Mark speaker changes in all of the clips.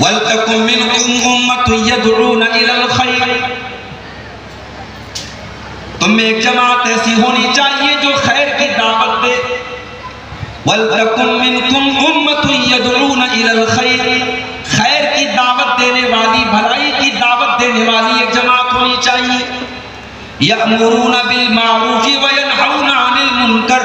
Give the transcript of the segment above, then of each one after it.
Speaker 1: وَلْتَكُن مِّنْكُمْ أُمَّةٌ يَدْعُونَ إِلَى الْخَيْرِ، تم میں ایک جماعت ایسی ہونی چاہیے جو خیر کی دعوت دے. وَلْتَكُن مِّنْكُمْ أُمَّةٌ يَدْعُونَ إِلَى الْخَيْرِ، خیر کی دعوت دینے والی، بھلائی کی دعوت دینے والی ایک جماعت ہونی چاہیے. یأمرون بالمعروف وینہون عن المنکر،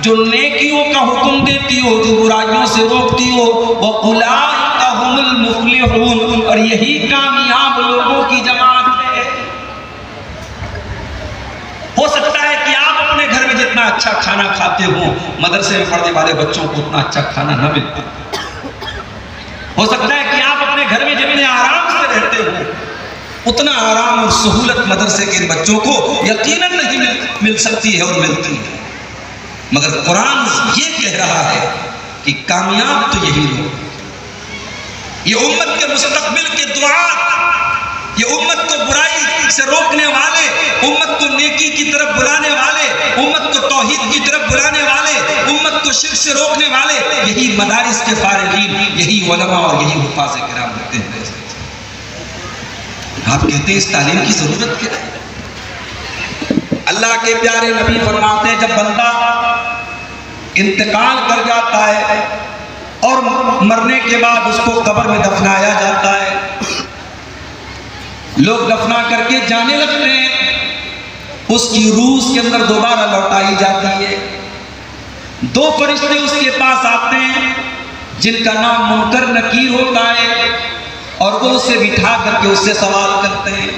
Speaker 1: جو نیکیوں کا حکم دیتی ہو، جو برائیوں سے روکتی ہو. وَأُولَٰئِکَ هُمُ الْمُفْلِحُونَ، اور یہی کامیاب لوگوں کی جماعت ہے. ہو سکتا ہے کہ آپ اپنے گھر میں جتنا اچھا کھانا کھاتے ہو، مدرسے میں پڑھنے والے بچوں کو اتنا اچھا کھانا نہ مل پائے. ہو سکتا ہے کہ آپ اپنے گھر میں جتنے آرام سے رہتے ہو، اتنا آرام اور سہولت مدرسے کے بچوں کو یقیناً نہیں مل سکتی ہے اور ملتی ہے. مگر قرآن یہ کہہ رہا ہے کہ کامیاب تو یہی لوگ، یہ امت کے مستقبل کے دعات، یہ امت کو برائی سے روکنے والے، امت کو نیکی کی طرف بلانے والے، امت کو توحید کی طرف بلانے والے، امت کو شرک سے روکنے والے، یہی مدارس کے فارغین، یہی علماء اور یہی حفاظ کرام ہوتے ہیں. آپ کہتے ہیں اس تعلیم کی ضرورت کیا ہے؟ اللہ کے پیارے نبی فرماتے ہیں جب بندہ انتقال کر جاتا ہے اور مرنے کے بعد اس کو قبر میں دفنایا جاتا ہے، لوگ دفنا کر کے جانے لگتے ہیں، اس کی روح اس کے اندر دوبارہ لوٹائی جاتی ہے. دو فرشتے اس کے پاس آتے ہیں جن کا نام منکر نکیر ہوتا ہے، اور وہ اسے بٹھا کر کے اس سے سوال کرتے ہیں.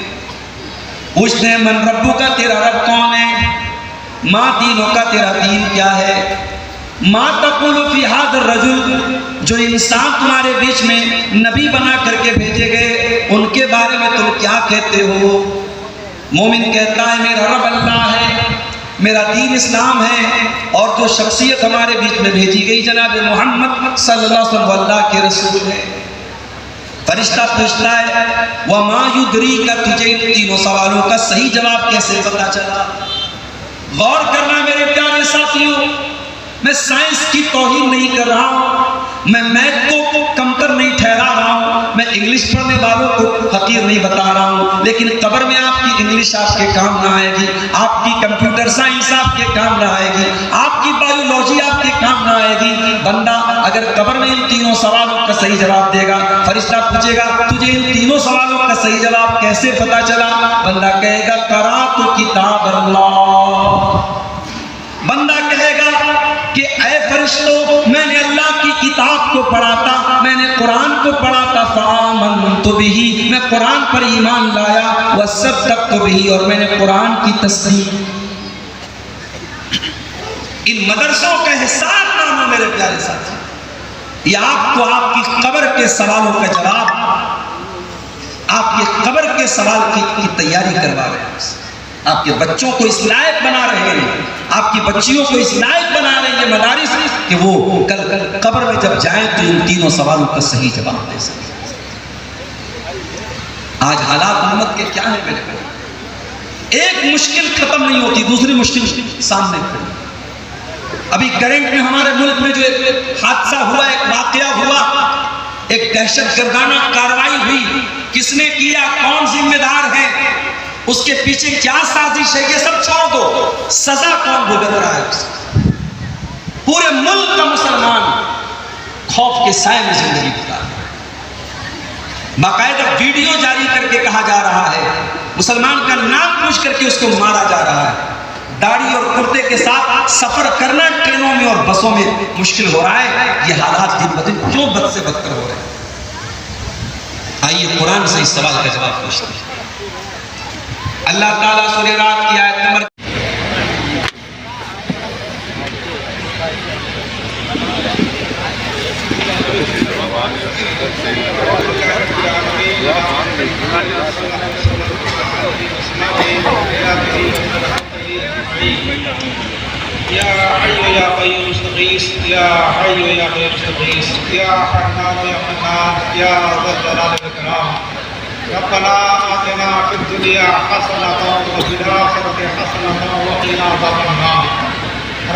Speaker 1: پوچھتے ہیں من ربو کا، تیرا رب کون ہے؟ ما دینوں کا، تیرا دین کیا ہے؟ ما تقول فی ھذا الرجل، جو انسان تمہارے بیچ میں نبی بنا کر کے بھیجے گئے، ان کے بارے میں تم کیا کہتے ہو؟ مومن کہتا ہے میرا رب اللہ ہے، میرا دین اسلام ہے، اور جو شخصیت ہمارے بیچ میں بھیجی گئی جناب محمد صلی اللہ علیہ وسلم اللہ کے رسول ہے. فرشتہ پوچھتا ہے وَمَا يُدْرِيكَ، تجھے ان تینوں سوالوں کا صحیح جواب کیسے پتا چلا؟ غور کرنا میرے پیارے ساتھیوں، میں سائنس کی توہین نہیں کر رہا ہوں، میں میتھ کو کمتر نہیں ٹھہرا رہا ہوں، میں انگلش پڑھنے والوں کو حقیر نہیں بتا رہا ہوں، لیکن قبر میں آپ کی انگلش آپ کے کام نہ آئے گی، آپ کی کمپیوٹر سائنس آپ کے کام نہ آئے گی، آپ کی بایولوجی آپ کے کام نہ آئے گی. بندہ اگر قبر میں ان تینوں سوالوں کا صحیح جواب دے گا، فرشتہ پوچھے گا تجھے ان تینوں سوالوں کا صحیح جواب کیسے پتا چلا؟ بندہ کہے گا قرأت کتاب اللہ. بندہ کہے گا کہ اے فرشتوں، میں نے اللہ کی کتاب کو پڑھا تھا، میں نے قرآن کو پڑھا تھا، فآمنت بہ، میں قرآن پر ایمان لایا، وصدقت بہ، اور میں نے قرآن کی تصدیق. ان مدرسوں کا حساب نامہ میرے پیارے ساتھی، یہ آپ کو آپ کی قبر کے سوالوں کا جواب، آپ کی قبر کے سوال کی تیاری کروا رہے ہیں. آپ کے بچوں کو اس لائق بنا رہے ہیں، آپ کی بچیوں کو اس لائق بنا رہے ہیں مدارس کہ وہ کل قبر میں جب جائیں تو ان تینوں سوالوں کا صحیح جواب دے سکیں. آج حالات امت کے کیا ہیں میرے بھائی؟ ایک مشکل ختم نہیں ہوتی، دوسری مشکل سامنے کھڑی. ابھی کرنٹ میں ہمارے ملک میں جو ایک حادثہ ہوا، ایک واقعہ ہوا، ایک دہشت گردانہ کارروائی ہوئی، کس نے کیا، کون ذمہ دار ہے، اس کے پیچھے کیا سازش ہے، یہ سب چھوڑ دو، سزا کون بھگت رہا ہے؟ پورے ملک کا مسلمان خوف کے سائے میں زندگی گزار رہا ہے. باقاعدہ ویڈیو جاری کر کے کہا جا رہا ہے، مسلمان کا نام پوچھ کر کے اس کو مارا جا رہا ہے. داڑھی اور کرتے کے ساتھ سفر کرنا ٹرینوں میں اور بسوں میں مشکل ہو رہا ہے. یہ حالات دن بدن کیوں بد سے بدتر ہو رہے ہیں؟ آئیے قرآن سے اس سوال کا جواب پوچھتے ہیں. اللہ تعالیٰ سورہ رات کی آیت نمبر
Speaker 2: یا حی یا قیوم استغیث، یا حی یا قیوم استغیث، یا حنان یا منان، یا ذا الجلال والاکرام. ربنا آتنا فی الدنیا حسنۃ وفی الآخرۃ حسنۃ وقنا عذاب النار.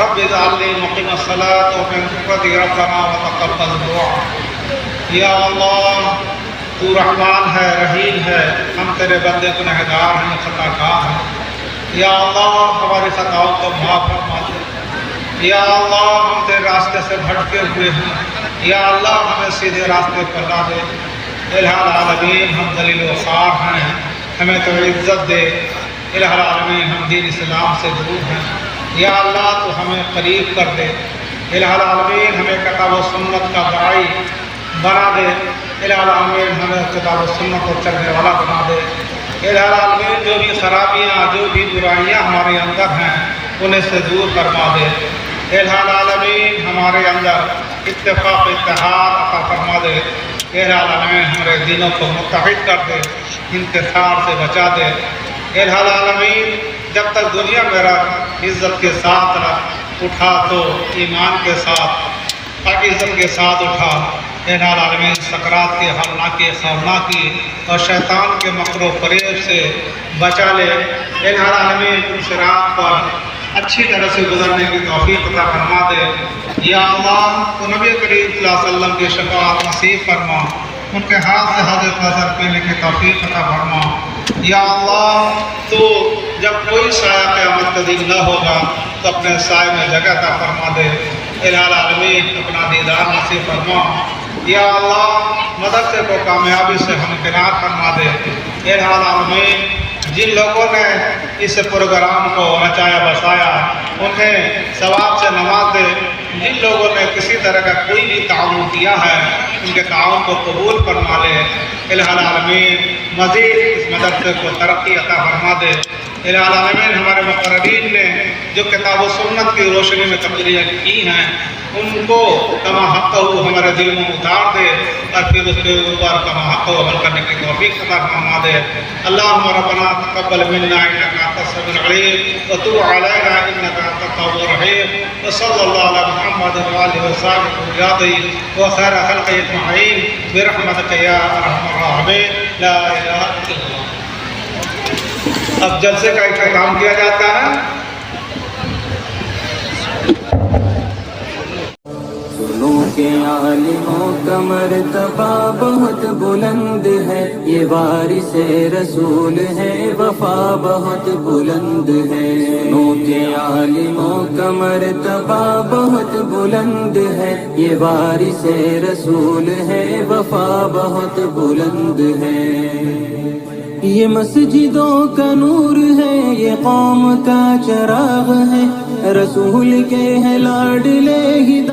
Speaker 2: رب اجعلنی مقیم الصلاۃ ومن ذریتی ربنا وتقبل دعاء. یا اللہ، تو رحمان ہے، رحیم ہے، ہم تیرے بندے گنہگار ہیں، خطا کار ہیں۔ یا اللہ ہماری خطاؤں کو معاف فرما دے۔ یا اللہ ہم تیرے راستے سے بھٹکے ہوئے ہیں، یا اللہ ہمیں سیدھے راستے پر لا دے۔ الہ العالمین ہم ذلیل و خوار ہیں، ہمیں تو عزت دے۔ الہ العالمین ہم دین اسلام سے دور ہیں، یا اللہ تو ہمیں قریب کر دے۔ الہ العالمین ہمیں کتاب و سنت کا داعی بنا دے۔ الہ العالمین ہمیں کتاب و سنت کو چلنے والا بنا دے۔ الہ العالمین جو بھی خرابیاں، جو بھی برائیاں ہمارے اندر ہیں انہیں سے دور فرما دے۔ الہ العالمین ہمارے اندر اتفاق اتحاد عطا فرما دے۔ الہ العالمین ہمارے دینوں کو متحد کر دے، انتصار سے بچا دے۔ الہ العالمین جب تک دنیا میں رکھ، عزت کے ساتھ رکھ، اٹھا تو ایمان کے ساتھ اور عزت کے ساتھ اٹھا۔ الہ العالمین سکرات کے ہولناکی خوفناکی اور شیطان کے مکر و فریب سے بچا لے۔ الہ العالمین ان صراط پر اچھی طرح سے گزرنے کی توفیق عطا فرما دے۔ یا اللہ تو نبی کریم صلی اللہ علیہ وسلم کی شفاعت نصیب فرما، ان کے ہاتھ سے حضرت نظر پینے کی توفیق عطا فرما۔ یا اللہ تو جب کوئی سایہ قیامت کا دن نہ ہوگا تو اپنے سائے میں جگہ عطا فرما دے۔ الہ العالمین اپنا دیدار نصیب فرما۔ یا اللہ مدرسے کو کامیابی سے ہمکنار فرما دے۔ الہ العالمین جن لوگوں نے اس پروگرام کو رچایا بسایا انہیں ثواب سے نواز دے۔ جن لوگوں نے کسی طرح کا کوئی بھی تعاون کیا ہے ان کے تعاون کو قبول فرما لے۔ الہ العالمین مزید اس مدرسے کو ترقی عطا فرما دے۔ الہ العالمین ہمارے مقررین نے جو کتاب و سنت کی روشنی میں تقریریں کی ہیں ان کو کما حق ہمارے دل میں اتار دے اور پھر اس کے اوپر کما حق عمل کرنے کی توفیق عطا فرما دے۔ اللہم ربنا تقبل منا انک انت السمیع العلیم وتب علینا انک انت التواب الرحیم وصلی اللہ علی محمد وآلہ وصحبہ وخیر خلق اجمعین برحمتک یا ارحم الراحمین لا الہ الا اللہ۔ اب جلسے کا اختتام کیا جاتا ہے۔
Speaker 3: سنو کہ عالموں کا مرتبہ بہت بلند ہے، یہ وارث رسول ہے، وفا بہت بلند ہے۔ سنو کہ عالموں کا مرتبہ بہت بلند ہے، یہ وارث رسول ہے، وفا بہت بلند ہے۔ یہ مسجدوں کا نور ہے، یہ قوم کا چراغ ہے، رسول کے ہیں لاڈلے ہدایت